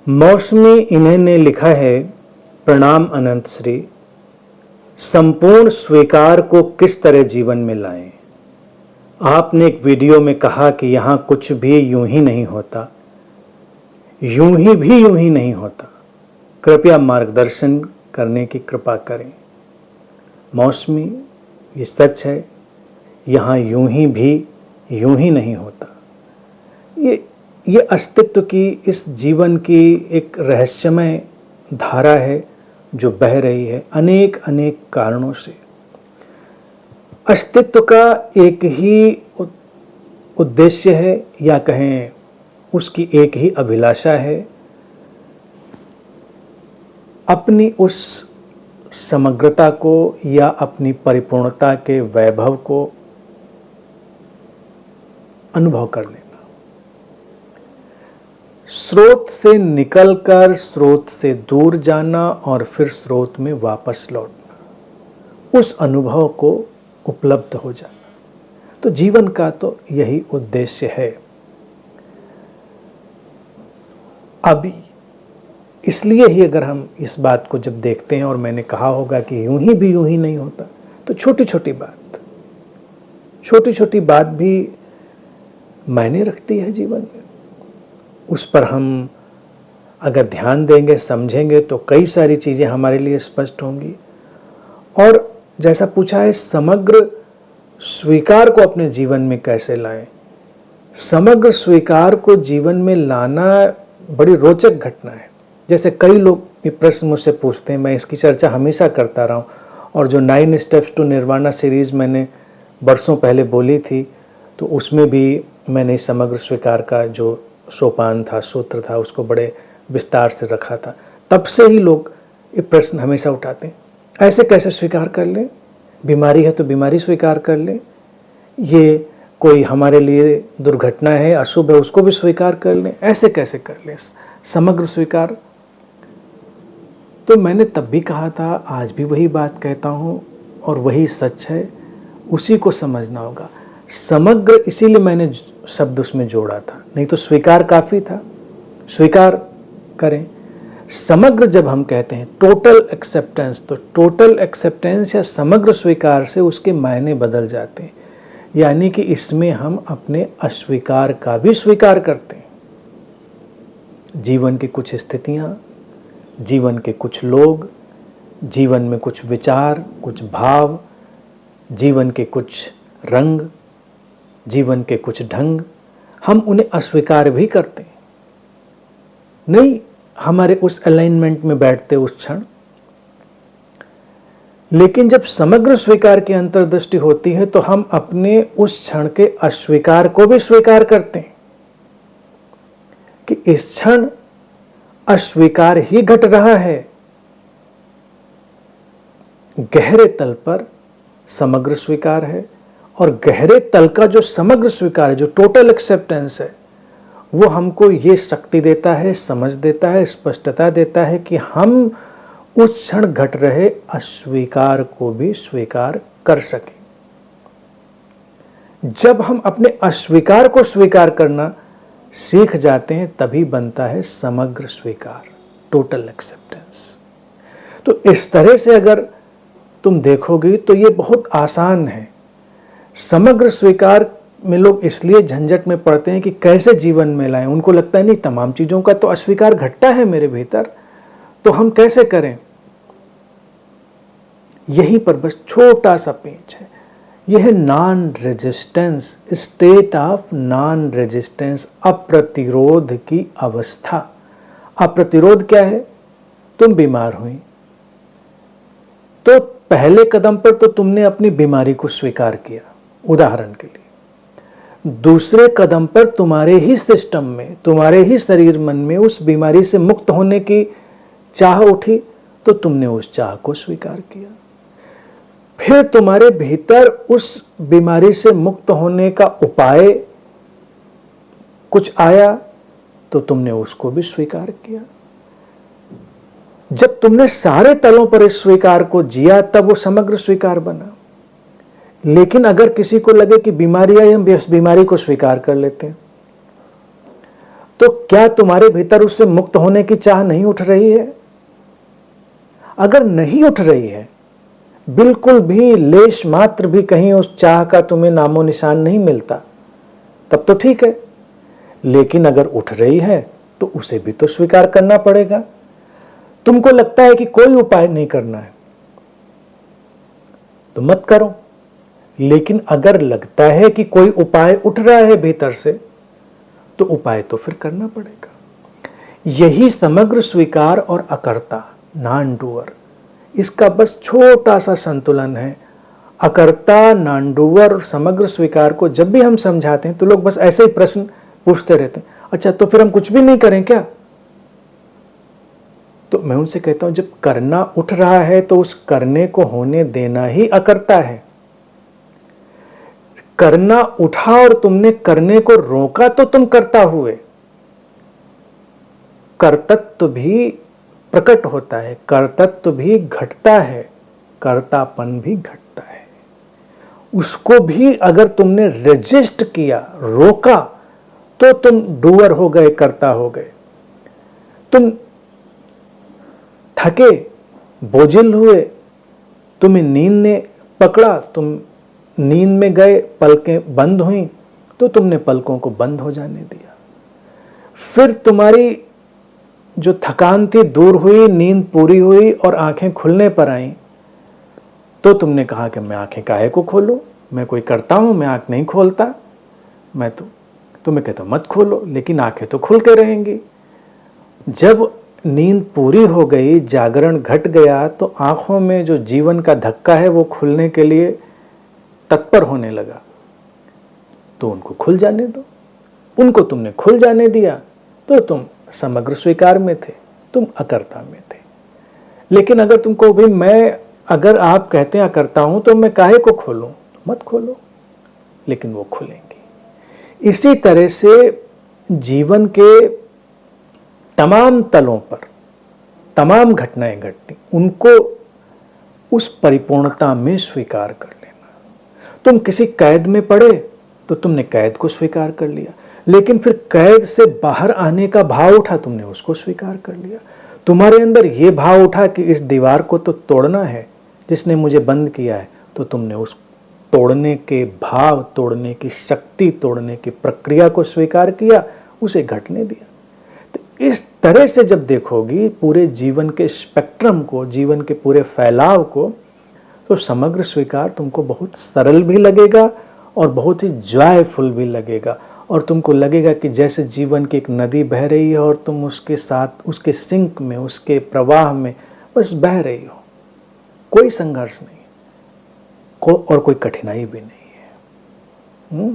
मौसमी इन्हें ने लिखा है, प्रणाम अनंत श्री। संपूर्ण स्वीकार को किस तरह जीवन में लाएं। आपने एक वीडियो में कहा कि यहाँ कुछ भी यूं ही नहीं होता, यूं ही नहीं होता। कृपया मार्गदर्शन करने की कृपा करें। मौसमी, ये सच है, यहाँ यूं ही नहीं होता। ये अस्तित्व की, इस जीवन की एक रहस्यमय धारा है जो बह रही है अनेक कारणों से। अस्तित्व का एक ही उद्देश्य है, या कहें उसकी एक ही अभिलाषा है, अपनी उस समग्रता को या अपनी परिपूर्णता के वैभव को अनुभव कर लेना। स्रोत से निकलकर स्रोत से दूर जाना और फिर स्रोत में वापस लौटना, उस अनुभव को उपलब्ध हो जाना। तो जीवन का तो यही उद्देश्य है। अभी इसलिए ही अगर हम इस बात को जब देखते हैं, और मैंने कहा होगा कि यूं ही नहीं होता, तो छोटी छोटी बात भी मायने रखती है जीवन में। उस पर हम अगर ध्यान देंगे, समझेंगे, तो कई सारी चीज़ें हमारे लिए स्पष्ट होंगी। और जैसा पूछा है, समग्र स्वीकार को अपने जीवन में कैसे लाएं। समग्र स्वीकार को जीवन में लाना बड़ी रोचक घटना है। जैसे कई लोग ये प्रश्न मुझसे पूछते हैं, मैं इसकी चर्चा हमेशा करता रहा हूँ। और जो 9 स्टेप्स टू निर्वाणा सीरीज़ मैंने बरसों पहले बोली थी, तो उसमें भी मैंने समग्र स्वीकार का जो सोपान था, सूत्र था, उसको बड़े विस्तार से रखा था। तब से ही लोग ये प्रश्न हमेशा उठाते हैं, ऐसे कैसे स्वीकार कर लें? बीमारी है तो बीमारी स्वीकार कर लें, ये कोई हमारे लिए दुर्घटना है, अशुभ है, उसको भी स्वीकार कर लें, ऐसे कैसे कर लें समग्र स्वीकार? तो मैंने तब भी कहा था, आज भी वही बात कहता हूँ, और वही सच है, उसी को समझना होगा। समग्र, इसीलिए मैंने शब्द उसमें जोड़ा था, नहीं तो स्वीकार काफ़ी था। स्वीकार करें। समग्र जब हम कहते हैं टोटल एक्सेप्टेंस, तो टोटल एक्सेप्टेंस या समग्र स्वीकार से उसके मायने बदल जाते हैं। यानी कि इसमें हम अपने अस्वीकार का भी स्वीकार करते हैं। जीवन की कुछ स्थितियाँ, जीवन के कुछ लोग, जीवन में कुछ विचार, कुछ भाव, जीवन के कुछ रंग, जीवन के कुछ ढंग, हम उन्हें अस्वीकार भी करते हैं, नहीं हमारे उस अलाइनमेंट में बैठते उस क्षण। लेकिन जब समग्र स्वीकार की अंतर्दृष्टि होती है, तो हम अपने उस क्षण के अस्वीकार को भी स्वीकार करते हैं कि इस क्षण अस्वीकार ही घट रहा है। गहरे तल पर समग्र स्वीकार है, और गहरे तल का जो समग्र स्वीकार है, जो टोटल एक्सेप्टेंस है, वो हमको ये शक्ति देता है, समझ देता है, स्पष्टता देता है कि हम उस क्षण घट रहे अस्वीकार को भी स्वीकार कर सकें। जब हम अपने अस्वीकार को स्वीकार करना सीख जाते हैं, तभी बनता है समग्र स्वीकार, टोटल एक्सेप्टेंस। तो इस तरह से अगर तुम देखोगे तो ये बहुत आसान है। समग्र स्वीकार में लोग इसलिए झंझट में पड़ते हैं कि कैसे जीवन में लाएं। उनको लगता है नहीं, तमाम चीज़ों का तो अस्वीकार घटता है मेरे भीतर, तो हम कैसे करें? यहीं पर बस छोटा सा पेच है। यह है non resistance, state of non resistance, अप्रतिरोध की अवस्था। अप्रतिरोध क्या है? तुम बीमार हुई तो पहले कदम पर तो तुमने अपनी बीमारी को स्वीकार किया, उदाहरण के लिए। दूसरे कदम पर तुम्हारे ही सिस्टम में, तुम्हारे ही शरीर मन में उस बीमारी से मुक्त होने की चाह उठी, तो तुमने उस चाह को स्वीकार किया। फिर तुम्हारे भीतर उस बीमारी से मुक्त होने का उपाय कुछ आया, तो तुमने उसको भी स्वीकार किया। जब तुमने सारे तलों पर इस स्वीकार को जिया, तब वो समग्र स्वीकार बना। लेकिन अगर किसी को लगे कि बीमारी आई, हम इस बीमारी को स्वीकार कर लेते हैं, तो क्या तुम्हारे भीतर उससे मुक्त होने की चाह नहीं उठ रही है? अगर नहीं उठ रही है, बिल्कुल भी लेश मात्र भी कहीं उस चाह का तुम्हें नामो निशान नहीं मिलता, तब तो ठीक है। लेकिन अगर उठ रही है तो उसे भी तो स्वीकार करना पड़ेगा। तुमको लगता है कि कोई उपाय नहीं करना है तो मत करो, लेकिन अगर लगता है कि कोई उपाय उठ रहा है भीतर से तो उपाय तो फिर करना पड़ेगा। यही समग्र स्वीकार और अकर्ता, नॉन डूअर, इसका बस छोटा सा संतुलन है। अकर्ता, नॉन डूअर और समग्र स्वीकार को जब भी हम समझाते हैं तो लोग बस ऐसे ही प्रश्न पूछते रहते हैं, अच्छा तो फिर हम कुछ भी नहीं करें क्या? तो मैं उनसे कहता हूं, जब करना उठ रहा है तो उस करने को होने देना ही अकर्ता है। करना उठा और तुमने करने को रोका तो तुम कर्ता हुए। कर्तत्व भी प्रकट होता है, कर्तत्व भी घटता है, कर्तापन भी घटता है। उसको भी अगर तुमने रेजिस्ट किया, रोका, तो तुम डूअर हो गए, कर्ता हो गए। तुम थके, बोझिल हुए, तुम्हें नींद ने पकड़ा, तुम नींद में गए, पलकें बंद हुई तो तुमने पलकों को बंद हो जाने दिया। फिर तुम्हारी जो थकान थी दूर हुई, नींद पूरी हुई और आंखें खुलने पर आई तो तुमने कहा कि मैं आंखें काहे को खोलूं, मैं कोई करता हूं, मैं आंख नहीं खोलता। मैं तो तुम्हें कहता मत खोलो, लेकिन आंखें तो खुल के रहेंगी। जब नींद पूरी हो गई, जागरण घट गया, तो आंखों में जो जीवन का धक्का है वो खुलने के लिए तत्पर होने लगा, तो उनको खुल जाने दो। उनको तुमने खुल जाने दिया तो तुम समग्र स्वीकार में थे, तुम अकर्ता में थे। लेकिन अगर तुमको भी अगर आप कहते हैं अकर्ता हूं तो मैं काहे को खोलूं, मत खोलो, लेकिन वो खुलेंगी। इसी तरह से जीवन के तमाम तलों पर तमाम घटनाएं घटती, उनको उस परिपूर्णता में स्वीकार कर लेना। तुम किसी कैद में पड़े तो तुमने कैद को स्वीकार कर लिया, लेकिन फिर कैद से बाहर आने का भाव उठा, तुमने उसको स्वीकार कर लिया। तुम्हारे अंदर ये भाव उठा कि इस दीवार को तो तोड़ना है, जिसने मुझे बंद किया है, तो तुमने उस तोड़ने के भाव, तोड़ने की शक्ति, तोड़ने की प्रक्रिया को स्वीकार किया, उसे घटने दिया। तो इस तरह से जब देखोगी पूरे जीवन के स्पेक्ट्रम को, जीवन के पूरे फैलाव को, तो समग्र स्वीकार तुमको बहुत सरल भी लगेगा और बहुत ही जॉयफुल भी लगेगा। और तुमको लगेगा कि जैसे जीवन की एक नदी बह रही है और तुम उसके साथ, उसके सिंक में, उसके प्रवाह में बस बह रही हो। कोई संघर्ष नहीं और कोई कठिनाई भी नहीं है।